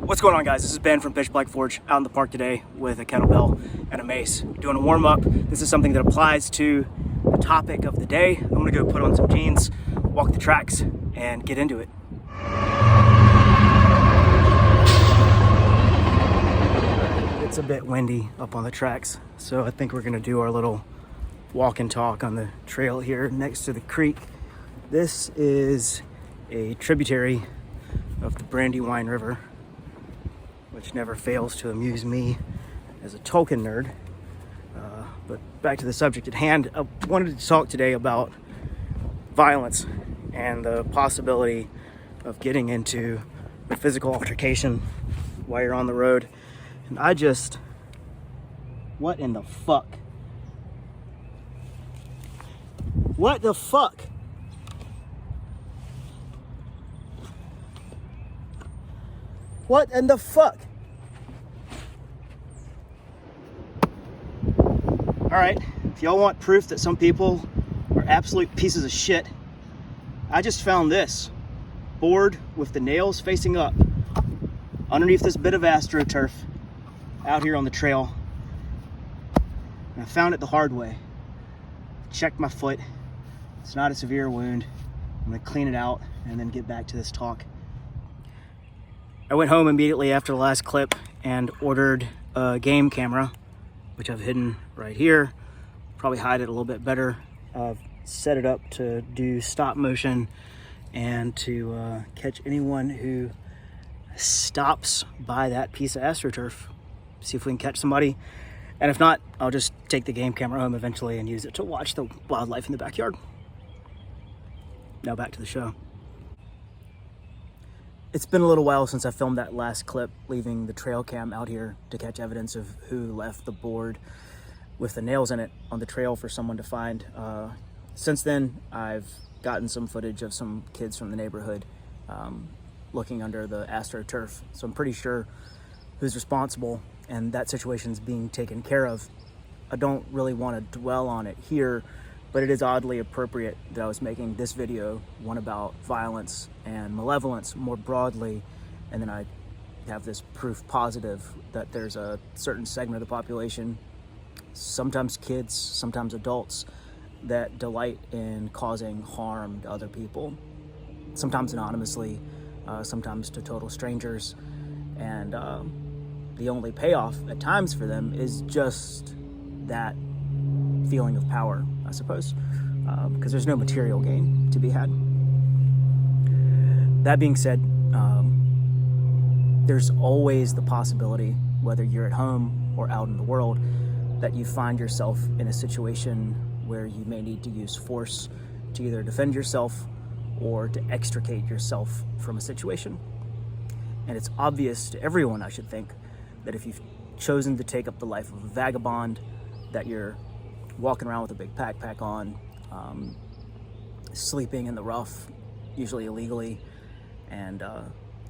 What's going on, guys? This is Ben from Pitch Black Forge out in the park today with a kettlebell and a mace. Doing a warm-up. This is something that applies to the topic of the day. I'm gonna go put on some jeans, walk the tracks, and get into it. It's a bit windy up on the tracks, so I think we're gonna do our little walk and talk on the trail here next to the creek. This is a tributary of the Brandywine River, which never fails to amuse me as a Tolkien nerd. But back to the subject at hand, I wanted to talk today about violence and the possibility of getting into a physical altercation while you're on the road. And what in the fuck? What the fuck? What in the fuck? All right, if y'all want proof that some people are absolute pieces of shit, I just found this board with the nails facing up underneath this bit of AstroTurf out here on the trail. And I found it the hard way. Checked my foot. It's not a severe wound. I'm gonna clean it out and then get back to this talk. I went home immediately after the last clip and ordered a game camera, which I've hidden right here. Probably hide it a little bit better. I've set it up to do stop motion and to catch anyone who stops by that piece of AstroTurf. See if we can catch somebody. And if not, I'll just take the game camera home eventually and use it to watch the wildlife in the backyard. Now back to the show. It's been a little while since I filmed that last clip, leaving the trail cam out here to catch evidence of who left the board with the nails in it on the trail for someone to find. Since then, I've gotten some footage of some kids from the neighborhood looking under the AstroTurf. So I'm pretty sure who's responsible, and that situation's being taken care of. I don't really want to dwell on it here, but it is oddly appropriate that I was making this video, one about violence and malevolence more broadly, and then I have this proof positive that there's a certain segment of the population, sometimes kids, sometimes adults, that delight in causing harm to other people, sometimes anonymously, sometimes to total strangers, and the only payoff at times for them is just that feeling of power, I suppose, because there's no material gain to be had. That being said, there's always the possibility, whether you're at home or out in the world, that you find yourself in a situation where you may need to use force to either defend yourself or to extricate yourself from a situation. And it's obvious to everyone, I should think, that if you've chosen to take up the life of a vagabond, that you're walking around with a big backpack on, sleeping in the rough, usually illegally, and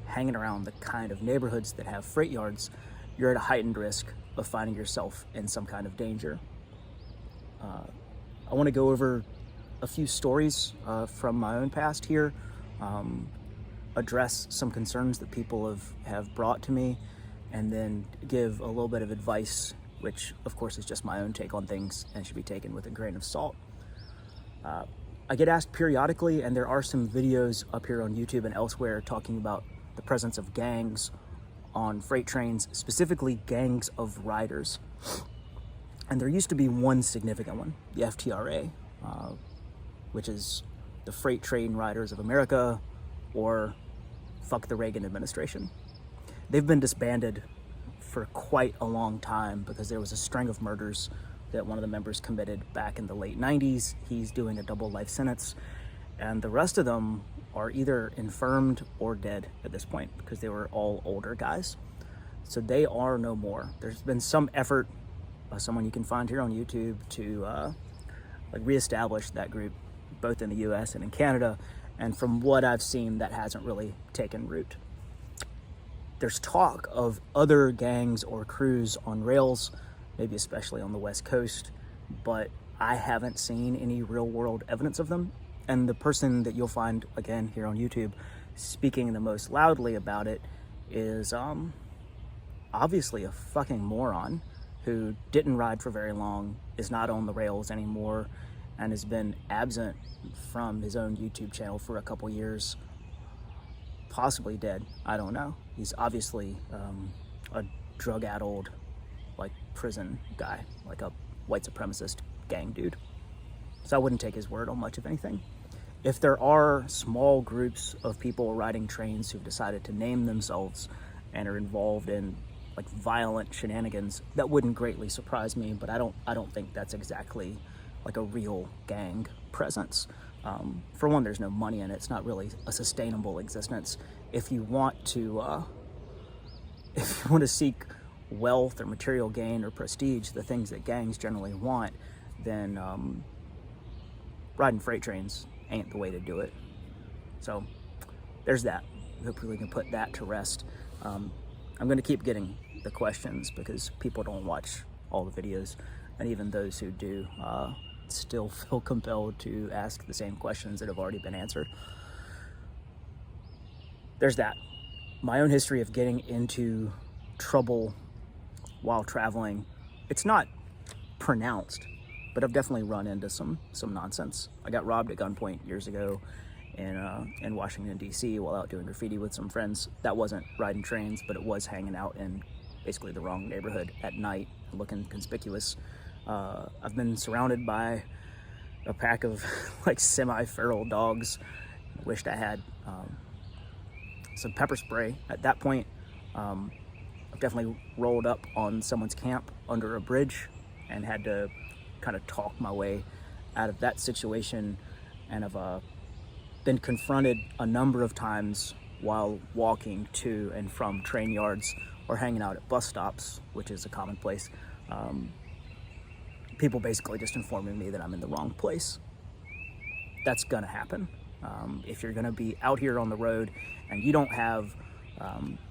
hanging around the kind of neighborhoods that have freight yards, you're at a heightened risk of finding yourself in some kind of danger. I want to go over a few stories from my own past here, address some concerns that people have brought to me, and then give a little bit of advice, which of course is just my own take on things and should be taken with a grain of salt. I get asked periodically, and there are some videos up here on YouTube and elsewhere talking about the presence of gangs on freight trains, specifically gangs of riders. And there used to be one significant one, the FTRA, which is the Freight Train Riders of America, or fuck the Reagan administration. They've been disbanded for quite a long time because there was a string of murders that one of the members committed back in the late 90s. He's doing a double life sentence, and the rest of them are either infirmed or dead at this point because they were all older guys. So they are no more. There's been some effort by someone you can find here on YouTube to reestablish that group, both in the US and in Canada. And from what I've seen, that hasn't really taken root. There's talk of other gangs or crews on rails, maybe especially on the West Coast, but I haven't seen any real world evidence of them. And the person that you'll find, again, here on YouTube, speaking the most loudly about it is obviously a fucking moron who didn't ride for very long, is not on the rails anymore, and has been absent from his own YouTube channel for a couple years. Possibly dead, I don't know. He's obviously a drug-addled, like, prison guy, like a white supremacist gang dude. So I wouldn't take his word on much of anything. If there are small groups of people riding trains who've decided to name themselves and are involved in like violent shenanigans, that wouldn't greatly surprise me, but I don't think that's exactly like a real gang presence. For one, there's no money in it. It's not really a sustainable existence. If you want to seek wealth or material gain or prestige, the things that gangs generally want, then riding freight trains ain't the way to do it. So there's that. Hopefully we can put that to rest. I'm going to keep getting the questions because people don't watch all the videos, and even those who do still feel compelled to ask the same questions that have already been answered. There's that. My own history of getting into trouble while traveling, it's not pronounced, but I've definitely run into some nonsense. I got robbed at gunpoint years ago in Washington, D.C. while out doing graffiti with some friends. That wasn't riding trains, but it was hanging out in basically the wrong neighborhood at night, looking conspicuous. I've been surrounded by a pack of like semi-feral dogs. Wished I had some pepper spray. At that point, I've definitely rolled up on someone's camp under a bridge and had to kind of talk my way out of that situation, and I've been confronted a number of times while walking to and from train yards or hanging out at bus stops, which is a common place. People basically just informing me that I'm in the wrong place. That's gonna happen. If you're gonna be out here on the road and you don't have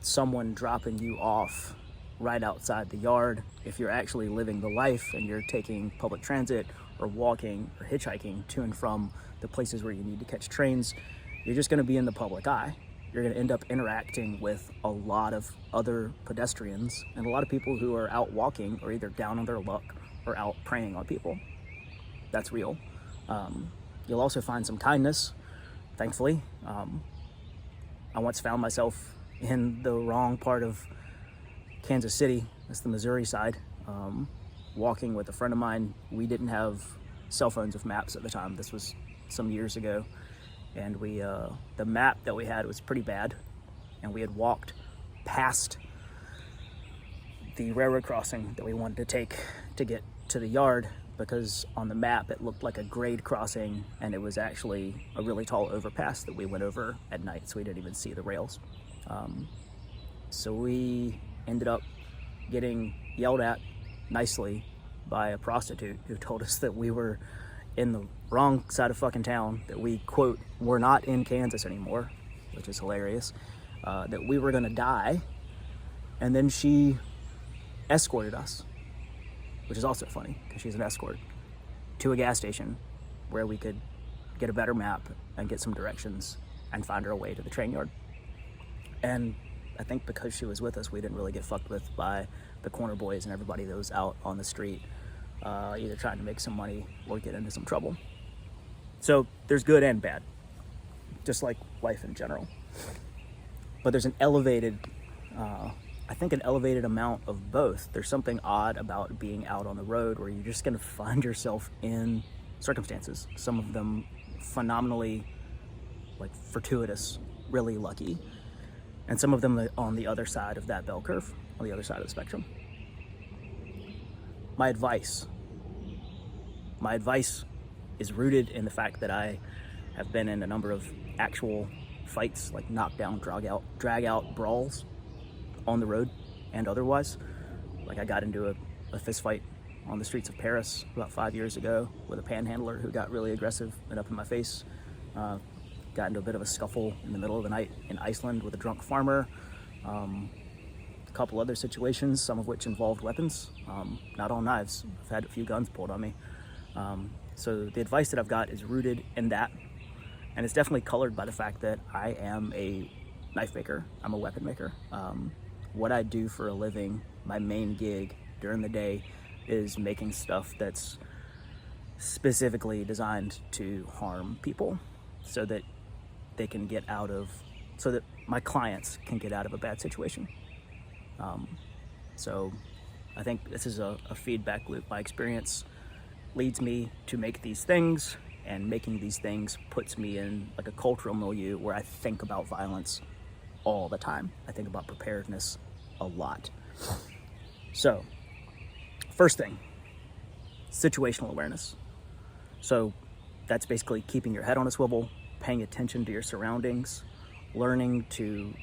someone dropping you off right outside the yard, if you're actually living the life and you're taking public transit or walking or hitchhiking to and from the places where you need to catch trains, you're just gonna be in the public eye. You're gonna end up interacting with a lot of other pedestrians and a lot of people who are out walking or either down on their luck or out preying on people. That's real. You'll also find some kindness, thankfully. I once found myself in the wrong part of Kansas City, that's the Missouri side, walking with a friend of mine. We didn't have cell phones with maps at the time. This was some years ago. And the map that we had was pretty bad. And we had walked past the railroad crossing that we wanted to take to get to the yard, because on the map it looked like a grade crossing and it was actually a really tall overpass that we went over at night, so we didn't even see the rails. So we ended up getting yelled at nicely by a prostitute who told us that we were in the wrong side of fucking town, that we, quote, were not in Kansas anymore, which is hilarious, that we were gonna die, and then she escorted us, which is also funny because she's an escort, to a gas station where we could get a better map and get some directions and find our way to the train yard. And I think because she was with us, we didn't really get fucked with by the corner boys and everybody that was out on the street, either trying to make some money or get into some trouble. So there's good and bad, just like life in general. But there's an elevated amount of both. There's something odd about being out on the road where you're just gonna find yourself in circumstances, some of them phenomenally, like, fortuitous, really lucky, and some of them on the other side of that bell curve, on the other side of the spectrum. My advice is rooted in the fact that I have been in a number of actual fights, like knockdown, drag out brawls on the road and otherwise. Like, I got into a fist fight on the streets of Paris about 5 years ago with a panhandler who got really aggressive and up in my face. Got into a bit of a scuffle in the middle of the night in Iceland with a drunk farmer. A couple other situations, some of which involved weapons, not all knives. I've had a few guns pulled on me. So the advice that I've got is rooted in that, and it's definitely colored by the fact that I am a knife maker. I'm a weapon maker. What I do for a living, my main gig during the day, is making stuff that's specifically designed to harm people so that they can get out of, so that my clients can get out of a bad situation. So I think this is a feedback loop. My experience leads me to make these things, and making these things puts me in like a cultural milieu where I think about violence all the time. I think about preparedness a lot. So, first thing, situational awareness. So that's basically keeping your head on a swivel, paying attention to your surroundings, learning to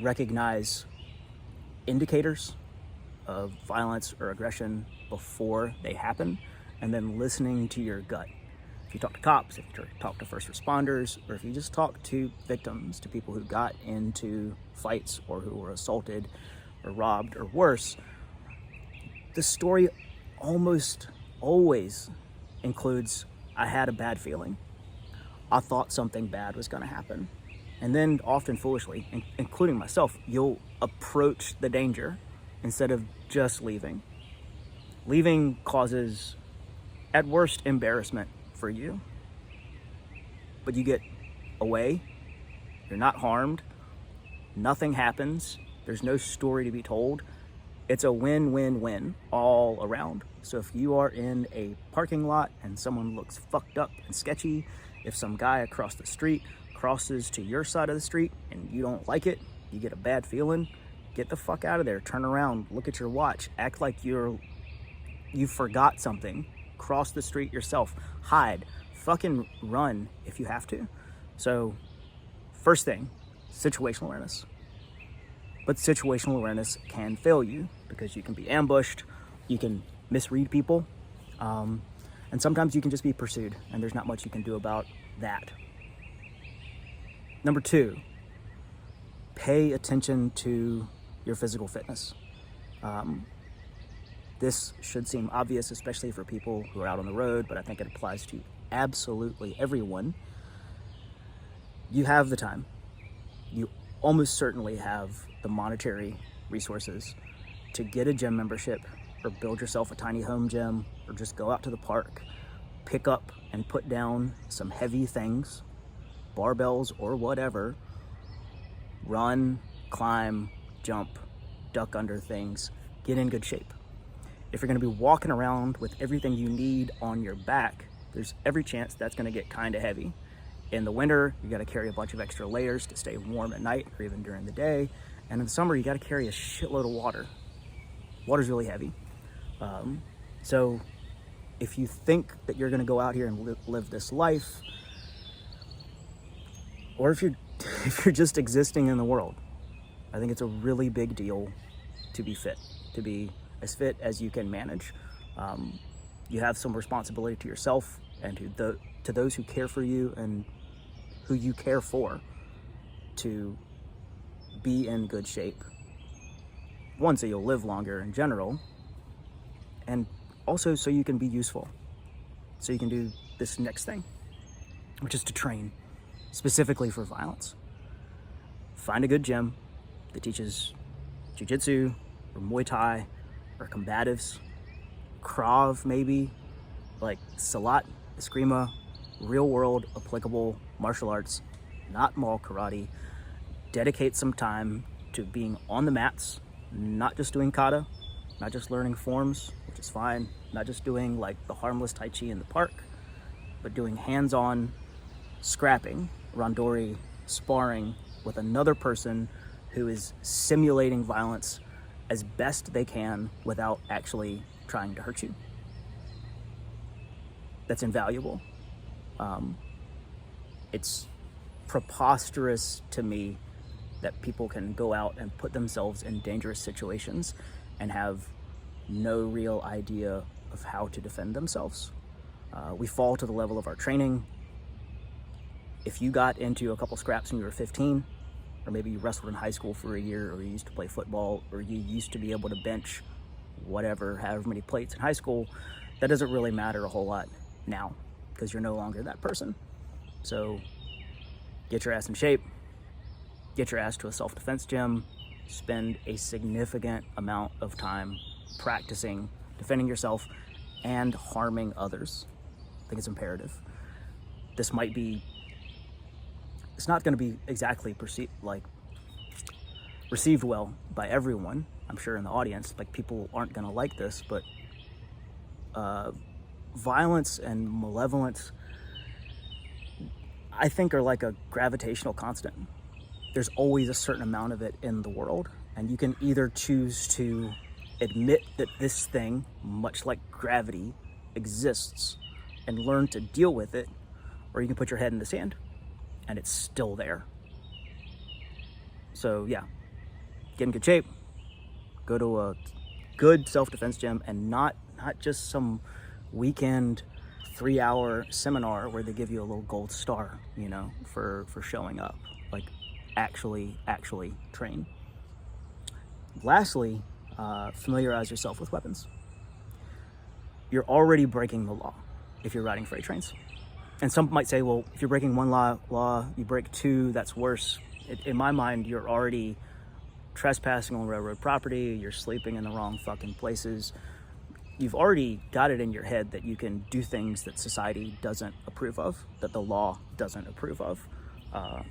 recognize indicators of violence or aggression before they happen, and then listening to your gut. If you talk to cops, if you talk to first responders, or if you just talk to victims, to people who got into fights or who were assaulted or robbed or worse, the story almost always includes, I had a bad feeling. I thought something bad was going to happen. And then often foolishly, including myself, you'll approach the danger instead of just leaving. Leaving causes, at worst, embarrassment for you. But you get away, you're not harmed, nothing happens, there's no story to be told. It's a win-win-win all around. So if you are in a parking lot and someone looks fucked up and sketchy, if some guy across the street crosses to your side of the street and you don't like it, you get a bad feeling, get the fuck out of there, turn around, look at your watch, act like you forgot something, cross the street yourself, hide, fucking run if you have to. So first thing, situational awareness. But situational awareness can fail you because you can be ambushed, you can misread people, and sometimes you can just be pursued, and there's not much you can do about that. Number 2, pay attention to your physical fitness. This should seem obvious, especially for people who are out on the road, but I think it applies to absolutely everyone. You have the time. You almost certainly have the monetary resources to get a gym membership, or build yourself a tiny home gym, or just go out to the park, pick up and put down some heavy things, barbells or whatever, run, climb, jump, duck under things, get in good shape. If you're gonna be walking around with everything you need on your back, there's every chance that's gonna get kinda heavy. In the winter, you gotta carry a bunch of extra layers to stay warm at night or even during the day. And in the summer, you gotta carry a shitload of water. Water's really heavy. So if you think that you're gonna go out here and live this life, or if you're just existing in the world, I think it's a really big deal to be fit, to be as fit as you can manage. You have some responsibility to yourself and to those who care for you and who you care for, to be in good shape. One, so you'll live longer in general, and also so you can be useful, so you can do this next thing, which is to train specifically for violence. Find a good gym that teaches jiu-jitsu or Muay Thai or combatives, Krav maybe, like Salat, Eskrima, real world applicable martial arts, not mall karate. Dedicate some time to being on the mats, not just doing kata, not just learning forms, which is fine, not just doing like the harmless Tai Chi in the park, but doing hands-on scrapping, randori, sparring with another person who is simulating violence as best they can without actually trying to hurt you. That's invaluable. It's preposterous to me that people can go out and put themselves in dangerous situations and have no real idea of how to defend themselves. We fall to the level of our training. If you got into a couple scraps when you were 15, or maybe you wrestled in high school for a year, or you used to play football, or you used to be able to bench whatever, however many plates in high school, that doesn't really matter a whole lot now, because you're no longer that person. So get your ass in shape, get your ass to a self-defense gym, spend a significant amount of time practicing defending yourself and harming others. I think it's imperative. This might be, it's not going to be exactly received well by everyone, I'm sure, in the audience. Like, people aren't going to like this, but violence and malevolence, I think, are like a gravitational constant. There's always a certain amount of it in the world, and you can either choose to admit that this thing, much like gravity, exists and learn to deal with it, or you can put your head in the sand and it's still there. So yeah, get in good shape, go to a good self-defense gym, and not just some weekend 3-hour seminar where they give you a little gold star, you know, for showing up. Like, actually train. Lastly, familiarize yourself with weapons. You're already breaking the law if you're riding freight trains. And some might say, well, if you're breaking one law, you break two, that's worse. In my mind, you're already trespassing on railroad property, you're sleeping in the wrong fucking places. You've already got it in your head that you can do things that society doesn't approve of, that the law doesn't approve of.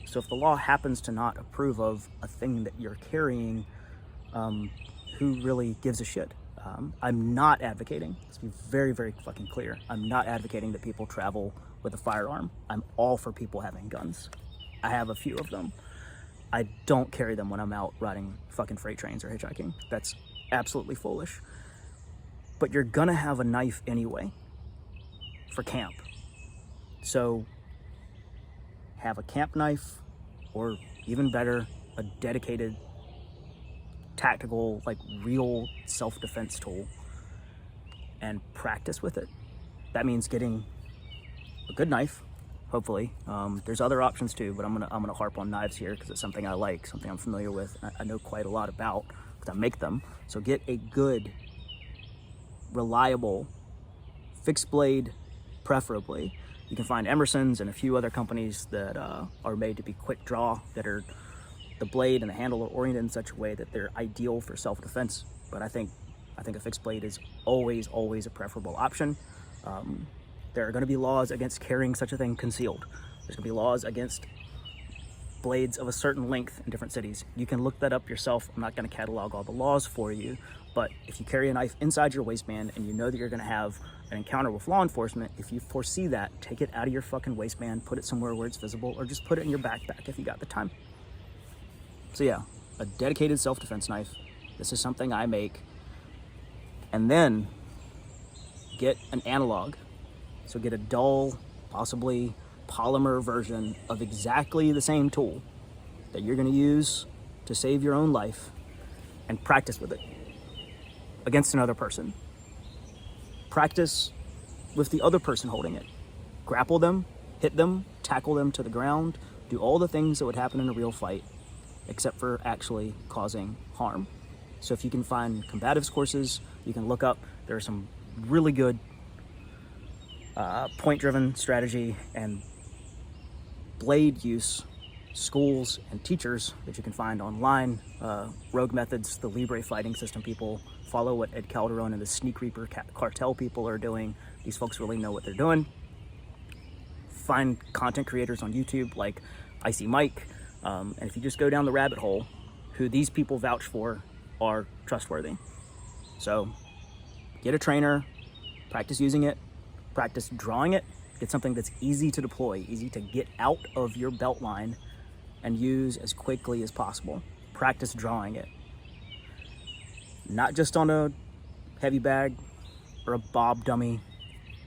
So if the law happens to not approve of a thing that you're carrying, who really gives a shit? I'm not advocating, let's be very, very fucking clear, I'm not advocating that people travel with a firearm. I'm all for people having guns. I have a few of them. I don't carry them when I'm out riding fucking freight trains or hitchhiking. That's absolutely foolish. But you're gonna have a knife anyway for camp. So have a camp knife, or even better, a dedicated tactical, like real self-defense tool, and practice with it. That means getting a good knife, hopefully. There's other options too, but I'm gonna harp on knives here because it's something I like, something I'm familiar with, I know quite a lot about because I make them. So get a good, reliable fixed blade, preferably. You can find Emerson's and a few other companies that are made to be quick draw, that are, the blade and the handle are oriented in such a way that they're ideal for self-defense. But I think a fixed blade is always a preferable option. There are going to be laws against carrying such a thing concealed. There's going to be laws against blades of a certain length in different cities. You can look that up yourself. I'm not going to catalog all the laws for you, but if you carry a knife inside your waistband and you know that you're going to have an encounter with law enforcement, if you foresee that, take it out of your fucking waistband, put it somewhere where it's visible, or just put it in your backpack if you got the time. So yeah, a dedicated self-defense knife. This is something I make. And then get an analog. So get a dull, possibly polymer version of exactly the same tool that you're going to use to save your own life, and practice with it against another person. Practice with the other person holding it. Grapple them, hit them, tackle them to the ground, do all the things that would happen in a real fight, except for actually causing harm. So if you can find combatives courses, you can look up, there are some really good point-driven strategy and blade use schools and teachers that you can find online. Rogue Methods, the Libre fighting system people, follow what Ed Calderon and the Sneak Reaper cartel people are doing. These folks really know what they're doing. Find content creators on YouTube like Icy Mike, and if you just go down the rabbit hole, who these people vouch for are trustworthy. So get a trainer, practice using it, practice drawing it, get something that's easy to deploy, easy to get out of your belt line and use as quickly as possible. Practice drawing it. Not just on a heavy bag or a bob dummy,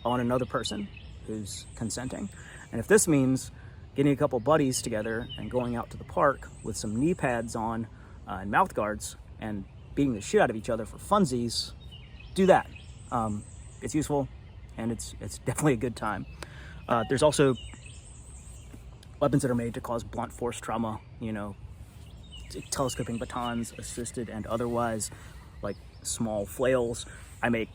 on another person who's consenting. And if this means getting a couple buddies together and going out to the park with some knee pads on and mouth guards and beating the shit out of each other for funsies, do that. It's useful and it's definitely a good time. There's also weapons that are made to cause blunt force trauma, you know, telescoping batons, assisted and otherwise, like small flails. I make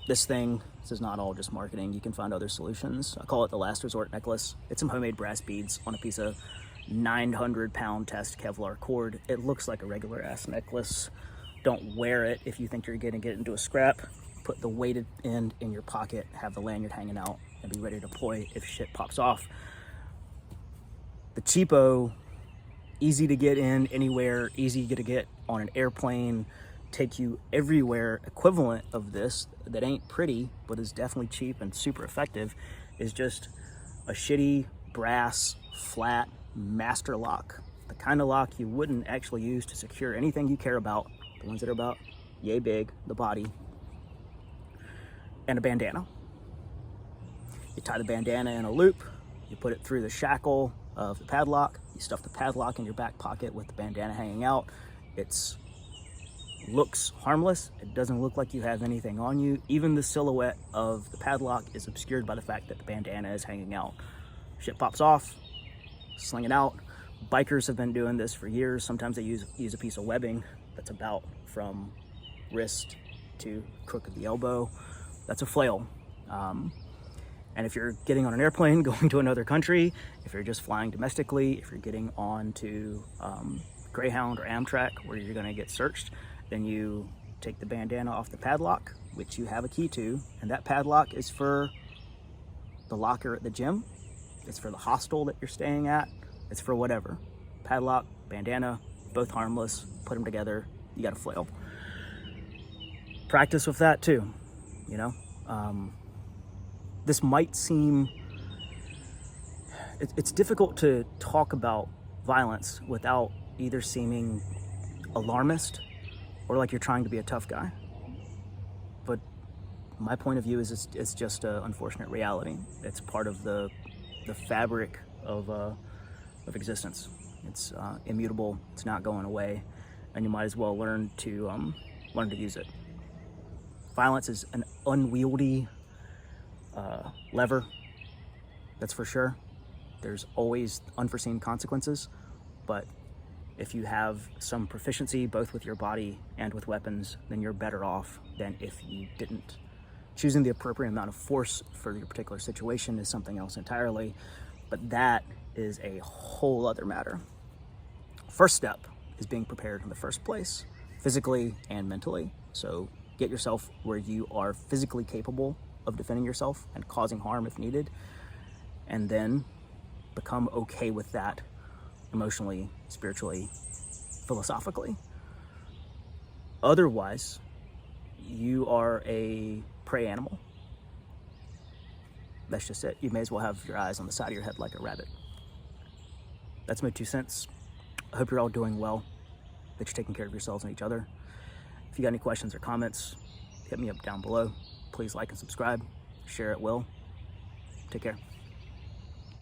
this thing. This is not all just marketing. You can find other solutions. I call it the last resort necklace. It's some homemade brass beads on a piece of 900-pound test Kevlar cord. It looks like a regular ass necklace. Don't wear it if you think you're gonna get into a scrap. Put the weighted end in your pocket, have the lanyard hanging out, and be ready to deploy if shit pops off. The cheapo, easy to get in anywhere, easy to get on an airplane, take you everywhere equivalent of this that ain't pretty but is definitely cheap and super effective is just a shitty brass flat master lock, the kind of lock you wouldn't actually use to secure anything you care about, the ones that are about yay big, the body, and a bandana. You tie the bandana in a loop, you put it through the shackle of the padlock, you stuff the padlock in your back pocket with the bandana hanging out. It's looks harmless. It doesn't look like you have anything on you. Even the silhouette of the padlock is obscured by the fact that the bandana is hanging out. Shit pops off, sling it out. Bikers have been doing this for years. Sometimes they use a piece of webbing that's about from wrist to crook of the elbow. That's a flail. And if you're getting on an airplane going to another country, if you're just flying domestically, if you're getting on to Greyhound or Amtrak where you're gonna get searched, then you take the bandana off the padlock, which you have a key to, and that padlock is for the locker at the gym, it's for the hostel that you're staying at, it's for whatever. Padlock, bandana, both harmless, put them together, you got a flail. Practice with that too, you know? This might seem, it's difficult to talk about violence without either seeming alarmist or like you're trying to be a tough guy. But my point of view is it's just an unfortunate reality. It's part of the fabric of existence. It's immutable, it's not going away, and you might as well learn to use it. Violence is an unwieldy lever, that's for sure. There's always unforeseen consequences, but if you have some proficiency both with your body and with weapons, then you're better off than if you didn't. Choosing the appropriate amount of force for your particular situation is something else entirely, but that is a whole other matter. First step is being prepared in the first place, physically and mentally. So get yourself where you are physically capable of defending yourself and causing harm if needed, and then become okay with that emotionally, spiritually, philosophically. Otherwise, you are a prey animal. That's just it. You may as well have your eyes on the side of your head like a rabbit. That's my 2 cents. I hope you're all doing well, that you're taking care of yourselves and each other. If you got any questions or comments, hit me up down below. Please like and subscribe. Share at will. Take care.